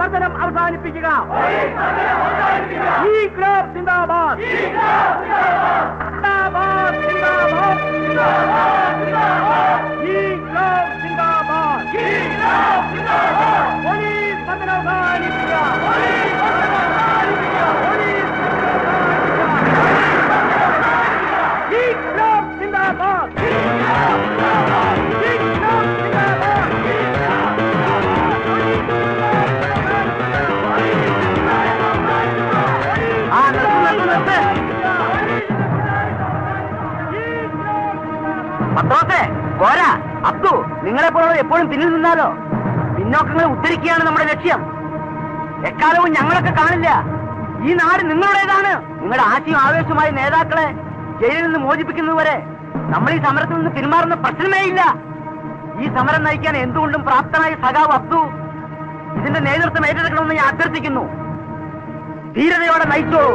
മർദ്ദനം അവസാനിപ്പിക്കുക. ഈ ക്ലബ് സിന്ദാബാദ്, സിന്ദാബാദ്, സിന്ദാബാദ്, ഈ ക്ലബ് സിന്ദാബാദ്. പോലീസ് മർദ്ദനം അവസാനിപ്പിക്കുക. ഈ ക്ലബ് സിന്ദാബാദ്. പത്രോസേ പോരാ. അബ്ദു, നിങ്ങളെപ്പോലുള്ള എപ്പോഴും പിന്നിൽ നിന്നാലോ? പിന്നോക്കങ്ങളെ ഉദ്ധരിക്കുകയാണ് നമ്മുടെ ലക്ഷ്യം. എക്കാലവും ഞങ്ങളൊക്കെ കാണില്ല. ഈ നാട് നിങ്ങളുടേതാണ്. നിങ്ങളുടെ ആശയും ആവേശവുമായ നേതാക്കളെ ജയിലിൽ നിന്ന് മോചിപ്പിക്കുന്നതുവരെ നമ്മൾ ഈ സമരത്തിൽ നിന്ന് പിന്മാറുന്ന പ്രശ്നമേ ഇല്ല. ഈ സമരം നയിക്കാൻ എന്തുകൊണ്ടും പ്രാപ്തനായ സഖാവ് അബ്ദു ഇതിന്റെ നേതൃത്വം ഏറ്റെടുക്കണമെന്ന് ഞാൻ അഭ്യർത്ഥിക്കുന്നു. ധീരതയോടെ നയിച്ചോളൂ.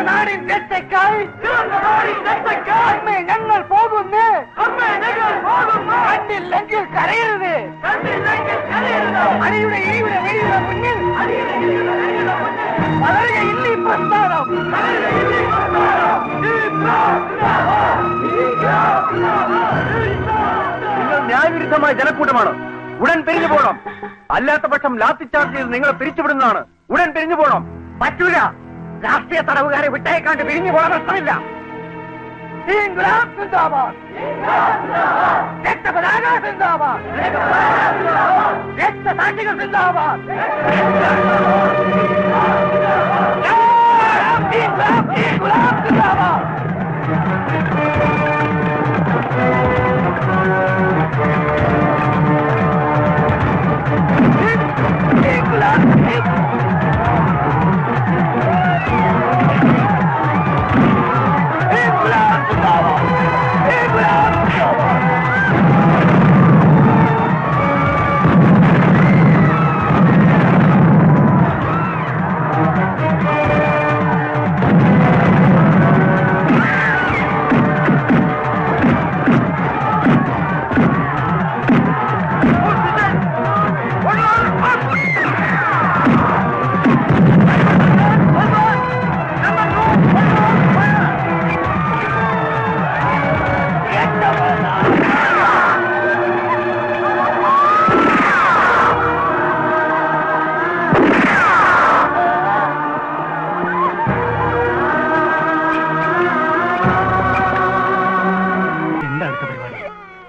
നാടിൻ രക്ഷയ്ക്കായി ഞങ്ങൾ പോകുന്നു. കണ്ടില്ലെങ്കിൽ കരയരുത്. അരിയുടെ ഇരിയുടെ വെളിയുടെ മുന്നിൽ വളരുകയില്ല ഈ പ്രസ്ഥാനം. നിങ്ങൾ ന്യായവിരുദ്ധമായ ജനക്കൂട്ടമാണ്. ഉടൻ പിരിഞ്ഞു പോകണം. അല്ലാത്ത പക്ഷം ലാത്തിച്ചാർജ് ചെയ്ത് നിങ്ങളെ പിരിച്ചുവിടുന്നതാണ്. ഉടൻ പിരിഞ്ഞു പോകണം. പറ്റൂല. രാഷ്ട്രീയ തടവുകാരെ വിട്ടയക്കാണ്ട് പിരിഞ്ഞു പോകാൻ പ്രശ്നമില്ല. രക്തപതാക സിന്ദാബാദ്, രക്തസാക്ഷികൾ സിന്ദാബാദ്.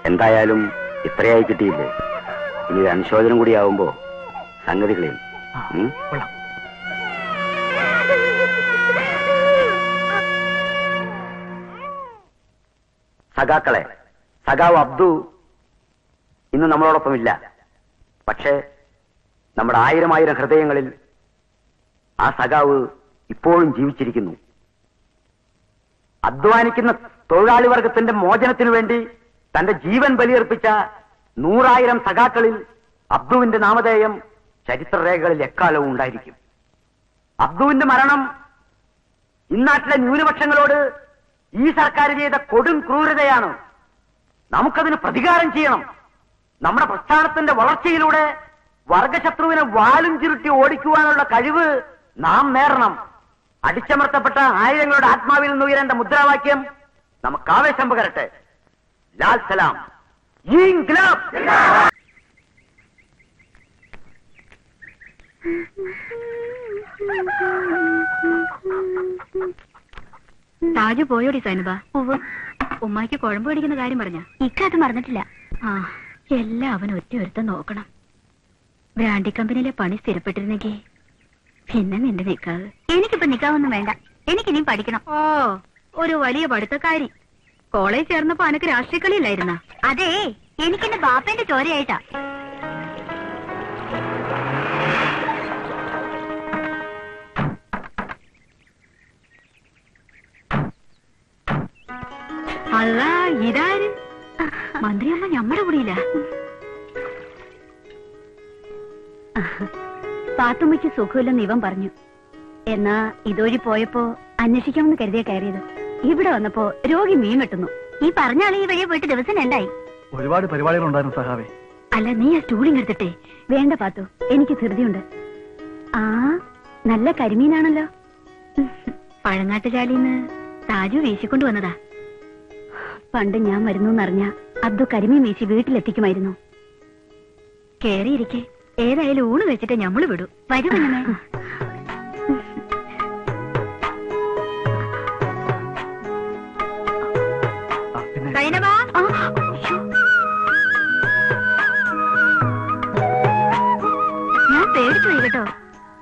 എന്തായാലും ഇത്രയായി കിട്ടിയില്ലേ? ഇനി അനുശോചനം കൂടി ആവുമ്പോ സംഗതികളെയും സഖാക്കളെ, സഖാവ് അബ്ദു ഇന്ന് നമ്മളോടൊപ്പമില്ല. പക്ഷേ നമ്മുടെ ആയിരം ഹൃദയങ്ങളിൽ ആ സഖാവ് ഇപ്പോഴും ജീവിച്ചിരിക്കുന്നു. അധ്വാനിക്കുന്ന തൊഴിലാളി വർഗത്തിന്റെ മോചനത്തിനു വേണ്ടി തന്റെ ജീവൻ ബലിയർപ്പിച്ച 100,000 സഖാക്കളിൽ അബ്ദുവിന്റെ നാമധേയം ചരിത്രരേഖകളിൽ എക്കാലവും ഉണ്ടായിരിക്കും. അബ്ദുവിന്റെ മരണം ഇന്നാട്ടിലെ ന്യൂനപക്ഷങ്ങളോട് ഈ സർക്കാർ ചെയ്ത കൊടും ക്രൂരതയാണ്. നമുക്കതിന് പ്രതികാരം ചെയ്യണം. നമ്മുടെ പ്രസ്ഥാനത്തിന്റെ വളർച്ചയിലൂടെ വർഗശത്രുവിനെ വാലും ചുരുട്ടി ഓടിക്കുവാനുള്ള കഴിവ് നാം നേടണം. അടിച്ചമർത്തപ്പെട്ട ആയിരങ്ങളുടെ ആത്മാവിൽ നിന്ന് ഉയരേണ്ട മുദ്രാവാക്യം നമുക്ക് ആവേശം പകരട്ടെ. ലാൽ സലാം, ഇൻക്ലാബ്. താജു പോയോടി സൈനബ? ഉമ്മാക്ക് കുഴമ്പ് പിടിക്കുന്ന കാര്യം പറഞ്ഞ ഇക്കത് മറന്നിട്ടില്ല. ആ, എല്ലാം അവൻ ഒറ്റ നോക്കണം. ബ്രാൻഡി കമ്പനിയിലെ പണി സ്ഥിരപ്പെട്ടിരുന്നെങ്കിൽ പിന്നെ നിന്റെ നിക്കാവ്. എനിക്കിപ്പോ നിക്കാവൊന്നും വേണ്ട, എനിക്കിനിയും പഠിക്കണം. ഓ, ഒരു വലിയ പഠിത്തക്കാരി. കോളേജ് ചേർന്നപ്പോ അനക്ക് രാഷ്ട്രീയ കളിയില്ലായിരുന്ന? അതെ, എനിക്കെന്റെ ബാപ്പന്റെ ചോരയായിട്ടാ. അല്ല, ഇതാര്? മന്ത്രിയമ്മ ഞമ്മടെ കൂടിയില്ല. പാത്തുമ്മയ്ക്ക് സുഖമില്ലെന്ന് ഇവൻ പറഞ്ഞു. എന്നാ ഇതുവഴി പോയപ്പോ അന്വേഷിക്കാമെന്ന് കരുതിയ കയറിയത്. ഇവിടെ വന്നപ്പോ രോഗി മീൻ വെട്ടുന്നു. ഈ പറഞ്ഞ ആള് ഈ വഴിയെ പോയിട്ട് ദിവസം രണ്ടായി. ഒരുപാട് പരിപാടികളുണ്ടായിരുന്നു സഹാവേ. അല്ല, നീ ആ സ്റ്റൂളിങ് എടുത്തിട്ടെ. വേണ്ട പാത്തു, എനിക്ക് ധൃതിയുണ്ട്. ആ, നല്ല കരിമീനാണല്ലോ. പഴങ്ങാട്ടുചാലിന്ന് താജു വീശിക്കൊണ്ടു വന്നതാ. പണ്ട് ഞാൻ വരുന്നറിഞ്ഞ അബ്ദു കരിമീൻ വീശി വീട്ടിലെത്തിക്കുമായിരുന്നു. കേറിയിരിക്കെ, ഏതായാലും ഊണ് വെച്ചിട്ട് ഞമ്മള് വിടൂ. വരൂ കുഞ്ഞമ്മേ. ഞാൻ പേടിച്ചു പോയി കേട്ടോ.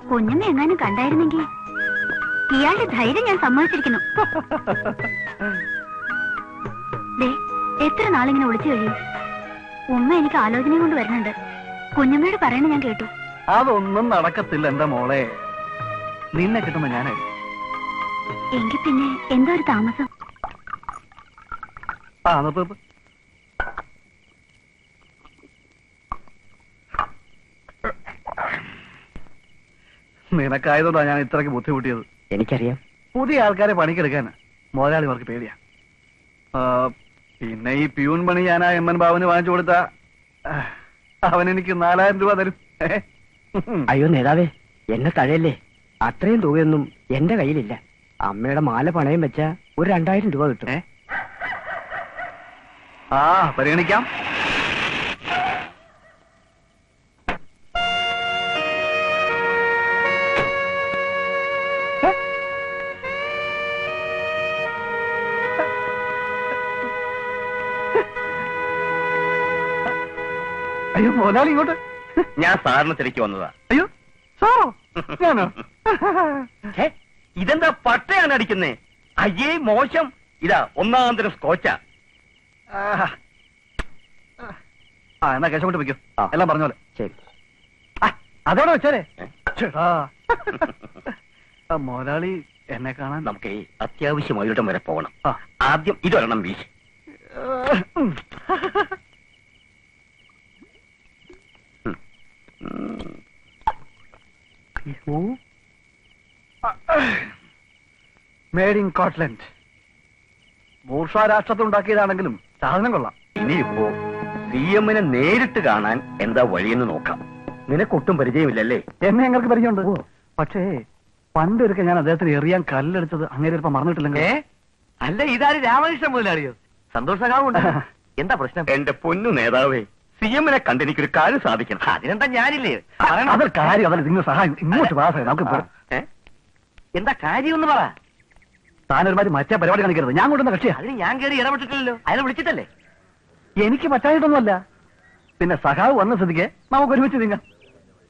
കുഞ്ഞമ്മ എങ്ങാനും കണ്ടായിരുന്നെങ്കിൽ. ഇയാളുടെ ധൈര്യം ഞാൻ സമ്മതിച്ചിരിക്കുന്നു. എത്ര നാളിങ്ങനെ ഒളിച്ചു കഴിയും? ഉമ്മ എനിക്ക് ആലോചനയും കൊണ്ട് വരുന്നുണ്ട്. കുഞ്ഞമ്മയോട് പറയണ ഞാൻ കേട്ടു. അതൊന്നും നടക്കത്തില്ല എന്റെ മോളെ. നിന്നെ കിട്ടുമ്പോ ഞാനായി. എങ്കിൽ പിന്നെ എന്താ ഒരു താമസം? ആ, നിർത്ത്. നിനക്കായതുകൊണ്ടാ ഞാൻ ഇത്രയ്ക്ക് ബുദ്ധിമുട്ടിയത്. എനിക്കറിയാം. പുതിയ ആൾക്കാരെ പണിക്കെടുക്കാൻ മുതലാളിമാർക്ക് പേടിയാ. പിന്നെ ഈ പ്യൂൺ പണി ഞാൻ ആ എമ്മൻ ബാബുന് വാങ്ങിച്ചു കൊടുത്ത അവൻ എനിക്ക് 4000 രൂപ തരും. അയ്യോ നേതാവേ, എന്നെ തഴയല്ലേ. അത്രയും തുകയൊന്നും എന്റെ കയ്യിലില്ല. അമ്മയുടെ മാല പണയം വെച്ച ഒരു 2000 രൂപ കിട്ടും. ആ, പരിഗണിക്കാം. അയ്യോ മുതലാളി ഇങ്ങോട്ട്. ഞാൻ സാറിന് തിരക്കി വന്നതാ. അയ്യോ സാറോ? ഞാനോ? ഇതെന്താ പട്ടയാണ് അടിക്കുന്നേ? അയ്യേ മോശം. ഇതാ ഒന്നാന്തരം സ്കോച്ചാ. ആ, എന്നാ കേശം കൊണ്ട് വെക്കൂ. എല്ലാം പറഞ്ഞ പോലെ. ശരി. അതോടെ വെച്ചാലേ. മുതലാളി എന്നെ കാണാൻ നമുക്ക് അത്യാവശ്യമായിടം വരെ പോകണം. ആദ്യം ഇതൊരെണ്ണം വീശി. Made in Scotland. ബൂർഷ്വാ രാഷ്ട്രത്തിലുണ്ടാക്കിയതാണെങ്കിലും സാധനം കൊള്ളാം. ഇനിയിപ്പോ CM-നെ നേരിട്ട് കാണാൻ എന്താ വഴിയെന്ന് നോക്കാം. നിനക്കൊട്ടും പരിചയമില്ലല്ലേ? എന്നെ ഞങ്ങൾക്ക് പരിചയമുണ്ട്. പക്ഷേ പണ്ടൊരിക്കൽ ഞാൻ അദ്ദേഹത്തിന് എറിയാൻ കല്ലെടുത്തത് അങ്ങനെ ചിലപ്പോ മറന്നിട്ടില്ലെങ്കിൽ. അല്ല, ഇതാര് രാമകൃഷ്ണൻ മുതലാളിയോ? സന്തോഷകാവുണ്ട്. എന്താ പ്രശ്നം? എന്റെ പൊന്നു നേതാവേ, CM-നെ കണ്ട് എനിക്കൊരു കാര്യം സാധിക്കണം. അതിനെന്താ ഞാനില്ലേ? അതൊരു കാര്യം. അതല്ല, നിങ്ങൾ സഹായം ഇങ്ങോട്ട് വാസേ. നമുക്ക് എന്താ കാര്യം ഒന്ന് പറ. താനൊരുമാതിരി മറ്റേ പരിപാടി കാണിക്കരുത്. ഞാൻ കൊണ്ടുവന്ന കക്ഷിയാ. അതിന് ഞാൻ കയറി ഇടപെട്ടിട്ടില്ലല്ലോ. അയാളെ വിളിച്ചിട്ടല്ലേ? എനിക്ക് പറ്റായിട്ടൊന്നുമല്ല. പിന്നെ സഖാവ് വന്ന സ്ഥിതിക്ക് നമുക്ക് ഒരുമിച്ച് നീങ്ങാം.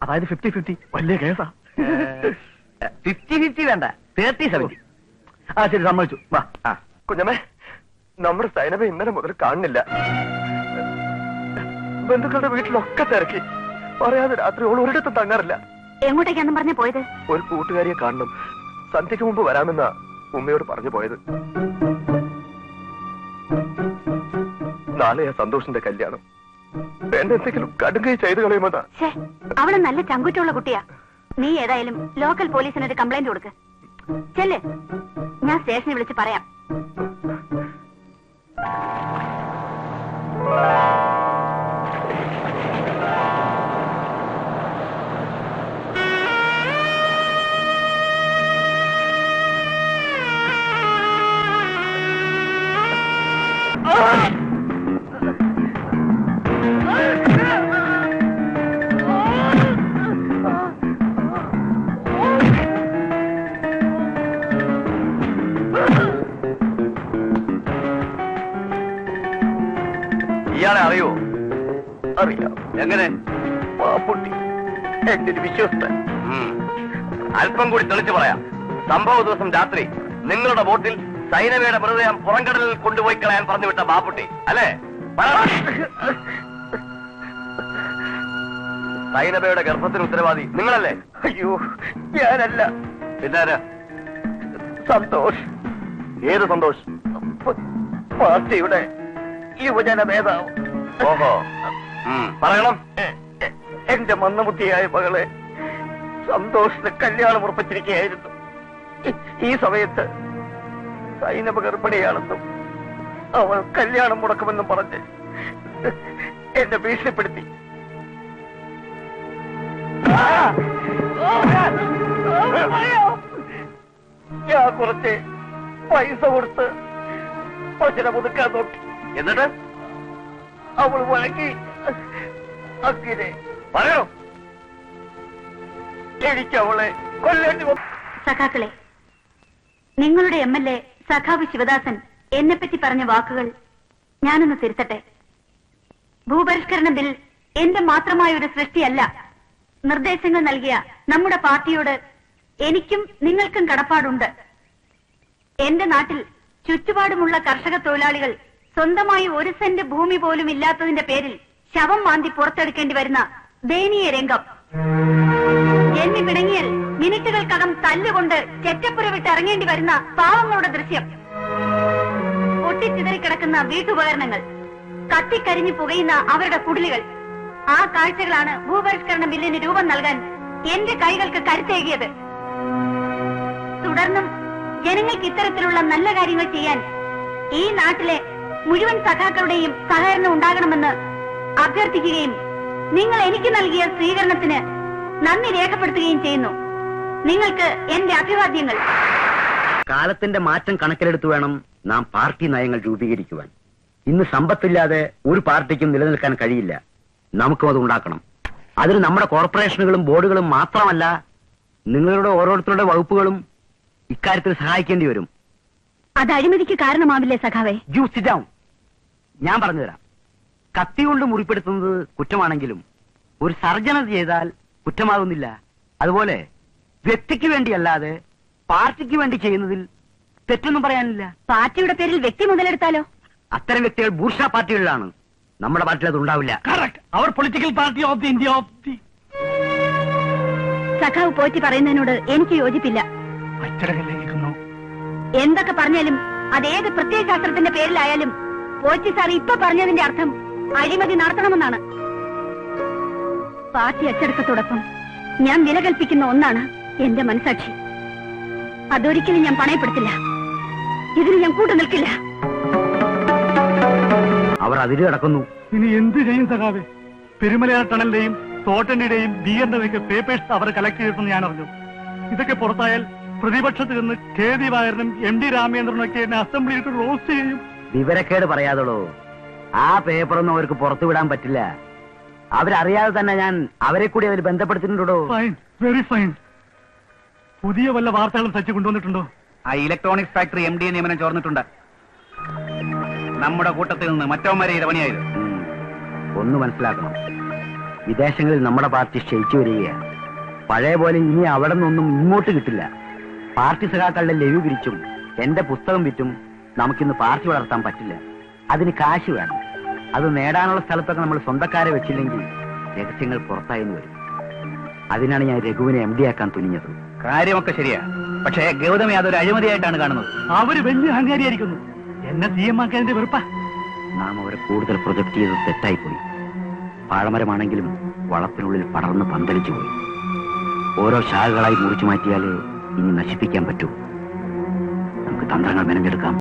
അതായത് 50-50. വലിയ കേസാ. 50-50 വേണ്ട, 30-70. ആ ശരി, സമ്മതിച്ചു. വാ. കുഞ്ഞമ്മേ, നമ്മുടെ സൈനബ ഇന്നലെ മുതൽ കാണുന്നില്ല. ബന്ധുക്കളുടെ വീട്ടിലൊക്കെ തിരക്കി. പറയാതെ രാത്രി ഓൾ ഒരിടത്തും തങ്ങാറില്ല. എങ്ങോട്ടേക്കാന്നും പറഞ്ഞ പോയത്? ഒരു കൂട്ടുകാരിയെ കാണണം. സന്ധ്യയ്ക്ക് മുമ്പ് വരാമെന്നാ ഉമ്മയോട് പറഞ്ഞു പോയത്. നാളെയാ സന്തോഷിന്റെ കല്യാണം. വേണ്ട എന്തെങ്കിലും കടുങ്കൈ ചെയ്തു കളയുമെന്നാ. അവള് നല്ല ചങ്കുറ്റുള്ള കുട്ടിയാ. നീ ഏതായാലും ലോക്കൽ പോലീസിനൊരു കംപ്ലൈന്റ് കൊടുക്ക്. ചെല്ല്, ഞാൻ സ്റ്റേഷനിൽ വിളിച്ച് പറയാം. അറിയാം. എങ്ങനെ? പാപ്പുട്ടി എന്റെ ഒരു വിശ്വസ്തൻ. അല്പം കൂടി തെളിച്ചു പറയാം. സംഭവ ദിവസം രാത്രി നിങ്ങളുടെ ബോട്ടിൽ സൈനവയുടെ മൃതദേഹം പുറംകടലിൽ കൊണ്ടുപോയി കളയാൻ പറഞ്ഞുവിട്ട ബാപ്പുട്ടി അല്ലേ? സൈനബയുടെ ഗർഭത്തിന് ഉത്തരവാദി നിങ്ങളല്ലേ? അയ്യോ, ഞാനല്ല. പിന്നാരാ? സന്തോഷ്. ഏത് സന്തോഷ്? പാർട്ടിയുടെ യുവജന നേതാവ്. ഓഹോ, പറയണം. എന്റെ മന്ദബുദ്ധിയായ മകളെ സന്തോഷിന് കല്യാണം ഉറപ്പിച്ചിരിക്കുകയായിരുന്നു. ഈ സമയത്ത് സൈനബ ഗർഭിണിയാണെന്നും അവൾ കല്യാണം മുടക്കുമെന്നും പറഞ്ഞ് എന്നെ ഭീഷണിപ്പെടുത്തി. ഞാൻ കുറച്ച് പൈസ കൊടുത്ത് പ്രശ്നം പുതുക്കാൻ നോക്കി. എന്നിട്ട് അവൾ വഴങ്ങി. അങ്ങനെ പറയണോ? എനിക്ക് അവളെ കൊല്ലേണ്ടി വന്നു. സഖാക്കളെ, നിങ്ങളുടെ MLA സഖാവ് ശിവദാസൻ എന്നെപ്പറ്റി പറഞ്ഞ വാക്കുകൾ ഞാനൊന്ന് തിരുത്തട്ടെ. ഭൂപരിഷ്കരണ ബിൽ എന്റെ മാത്രമായ ഒരു സൃഷ്ടിയല്ല. നിർദ്ദേശങ്ങൾ നൽകിയ നമ്മുടെ പാർട്ടിയോട് എനിക്കും നിങ്ങൾക്കും കടപ്പാടുണ്ട്. എന്റെ നാട്ടിൽ ചുറ്റുപാടുമുള്ള കർഷക തൊഴിലാളികൾ സ്വന്തമായി 1 സെന്റ് ഭൂമി പോലും ഇല്ലാത്തതിന്റെ പേരിൽ ശവം മാന്തി പുറത്തെടുക്കേണ്ടി വരുന്ന ദയനീയ രംഗം. എണ്ണി പിണങ്ങിയാൽ മിനിറ്റുകൾക്കകം തല്ലുകൊണ്ട് ചെറ്റപ്പുര വിട്ട് ഇറങ്ങേണ്ടി വരുന്ന പാവങ്ങളുടെ ദൃശ്യം, പൊട്ടിച്ചിതറിക്കിടക്കുന്ന വീട്ടുപകരണങ്ങൾ, കത്തിക്കരിഞ്ഞു പുകയുന്ന അവരുടെ കുടിലുകൾ, ആ കാഴ്ചകളാണ് ഭൂപരിഷ്കരണ ബില്ലിന് രൂപം നൽകാൻ എന്റെ കൈകൾക്ക് കരുത്തേകിയത്. തുടർന്നും ജനങ്ങൾക്ക് ഇത്തരത്തിലുള്ള നല്ല കാര്യങ്ങൾ ചെയ്യാൻ ഈ നാട്ടിലെ മുഴുവൻ സഖാക്കളുടെയും സഹകരണം ഉണ്ടാകണമെന്ന് അഭ്യർത്ഥിക്കുകയും നിങ്ങൾ എനിക്ക് നൽകിയ സ്വീകരണത്തിന് നന്ദി രേഖപ്പെടുത്തുകയും ചെയ്യുന്നു. നിങ്ങൾക്ക് എന്റെ അഭിവാദ്യങ്ങൾ. കാലത്തിന്റെ മാറ്റം കണക്കിലെടുത്ത് വേണം നാം പാർട്ടി നയങ്ങൾ രൂപീകരിക്കുവാൻ. ഇന്ന് സമ്പത്തില്ലാതെ ഒരു പാർട്ടിക്കും നിലനിൽക്കാൻ കഴിയില്ല. നമുക്കും അത് ഉണ്ടാക്കണം. അതിന് നമ്മുടെ കോർപ്പറേഷനുകളും ബോർഡുകളും മാത്രമല്ല, നിങ്ങളുടെ ഓരോരുത്തരുടെ വകുപ്പുകളും ഇക്കാര്യത്തിൽ സഹായിക്കേണ്ടി വരും. അത് അഴിമതിക്ക് കാരണമാവില്ലേ സഖാവേ? You sit down. ഞാൻ പറഞ്ഞുതരാം. കത്തി കൊണ്ട് മുറിപ്പെടുത്തുന്നത് കുറ്റമാണെങ്കിലും ഒരു സർജന ചെയ്താൽ കുറ്റമാകുന്നില്ല. അതുപോലെ വ്യക്തിക്ക് വേണ്ടിയല്ലാതെ പാർട്ടിക്ക് വേണ്ടി ചെയ്യുന്നതിൽ തെറ്റൊന്നും പറയാനില്ല. പാർട്ടിയുടെ പേരിൽ വ്യക്തി മുതലെടുത്താലോ? അത്തരം വ്യക്തികൾ ബൂർഷ പാർട്ടികളിലാണ്. നമ്മുടെ പാർട്ടിയിൽ അത് ഉണ്ടാവില്ല. അവർ political party of the India of the. സഖാവ് പോറ്റി പറയുന്നതിനോട് എനിക്ക് യോജിപ്പില്ല. അച്ചടക്കം ലംഘിക്കുന്നു. എന്തൊക്കെ പറഞ്ഞാലും അതേത് പ്രത്യയശാസ്ത്രത്തിന്റെ പേരിലായാലും പോറ്റി സാർ ഇപ്പൊ പറഞ്ഞതിന്റെ അർത്ഥം അഴിമതി നടത്തണമെന്നാണ്. പാർട്ടി അച്ചടക്കത്തോടൊപ്പം ഞാൻ വില കൽപ്പിക്കുന്ന ഒന്നാണ് എന്റെ മനസാക്ഷി. അതൊരിക്കലും ഞാൻ പണയപ്പെടുത്തില്ല. ഇതിന് ഞാൻ കൂട്ടു നിൽക്കില്ല. അവർ അതിര് കിടക്കുന്നു. ഇനി എന്ത് ചെയ്യും സഖാവേ? പെരുമലയാർ ടണലിന്റെയും തോട്ടന്റെയും ബിയറിന്റെയൊക്കെ പേപ്പേഴ്സ് അവർ കളക്ട് ചെയ്തിട്ടെന്ന് ഞാൻ അറിഞ്ഞു. ഇതൊക്കെ പുറത്തായാൽ പ്രതിപക്ഷത്ത് നിന്ന് KD വായരനും MD രാമേന്ദ്രനും ഒക്കെ എന്നെ അസംബ്ലിയിട്ട് റോസ്റ്റ് ചെയ്യും. വിവരക്കേട് പറയാതുള്ളൂ. ആ പേപ്പറൊന്നും അവർക്ക് പുറത്തു വിടാൻ പറ്റില്ല. അവരറിയാതെ തന്നെ ഞാൻ അവരെ കൂടി അവർ ബന്ധപ്പെടുത്തിയിട്ടുണ്ടോ? Fine, very fine. പുതിയ വല്ല വാർത്തകളും സച്ചി കൊണ്ടുവന്നിട്ടുണ്ടോ? ആ ഇലക്ട്രോണിക്സ് ഫാക്ടറി MD നിയമനം ചോർന്നിട്ടുണ്ട്. നമ്മുടെ കൂട്ടത്തിൽ നിന്ന് മറ്റവന്മാരെ ഇരവണിയായത്. ഒന്ന് മനസ്സിലാക്കണം. വിദേശങ്ങളിൽ നമ്മുടെ പാർട്ടി ക്ഷയിച്ചു വരികയാണ്. പഴയ പോലെ ഇനി അവിടെ നിന്നൊന്നും ഇങ്ങോട്ട് കിട്ടില്ല. പാർട്ടി സഖാക്കളുടെ ലഘു പിരിച്ചും എന്റെ പുസ്തകം വിറ്റും നമുക്കിന്ന് പാർട്ടി വളർത്താൻ പറ്റില്ല. അതിന് കാശ് വേണം. അത് നേടാനുള്ള സ്ഥലത്തൊക്കെ നമ്മൾ സ്വന്തക്കാരെ വെച്ചില്ലെങ്കിൽ രഹസ്യങ്ങൾ പുറത്തായെന്ന് വരും. അതിനാണ് ഞാൻ രഘുവിനെ MD ആക്കാൻ തുനിഞ്ഞത്. കാര്യമൊക്കെ ശരിയാ, പക്ഷേ ഗൗതം യാതൊരു അഴിമതിയായിട്ടാണ് കാണുന്നത്. അവര് വലിയ അഹങ്കാരിയായിരിക്കുന്നു. എന്നെ CM ആക്കിയതിന്റെ വെറുപ്പാ. നാം അവരെ കൂടുതൽ പ്രൊജക്ട് ചെയ്ത് തെറ്റായിപ്പോയി. പാഴമരമാണെങ്കിലും വളത്തിനുള്ളിൽ പടർന്ന് പന്തലിച്ചു പോയി. ഓരോ ശാഖകളായി മുറിച്ചു മാറ്റിയാലേ ഇനി നശിപ്പിക്കാൻ പറ്റൂ. നമുക്ക് തന്ത്രങ്ങൾ മെനഞ്ഞെടുക്കാം.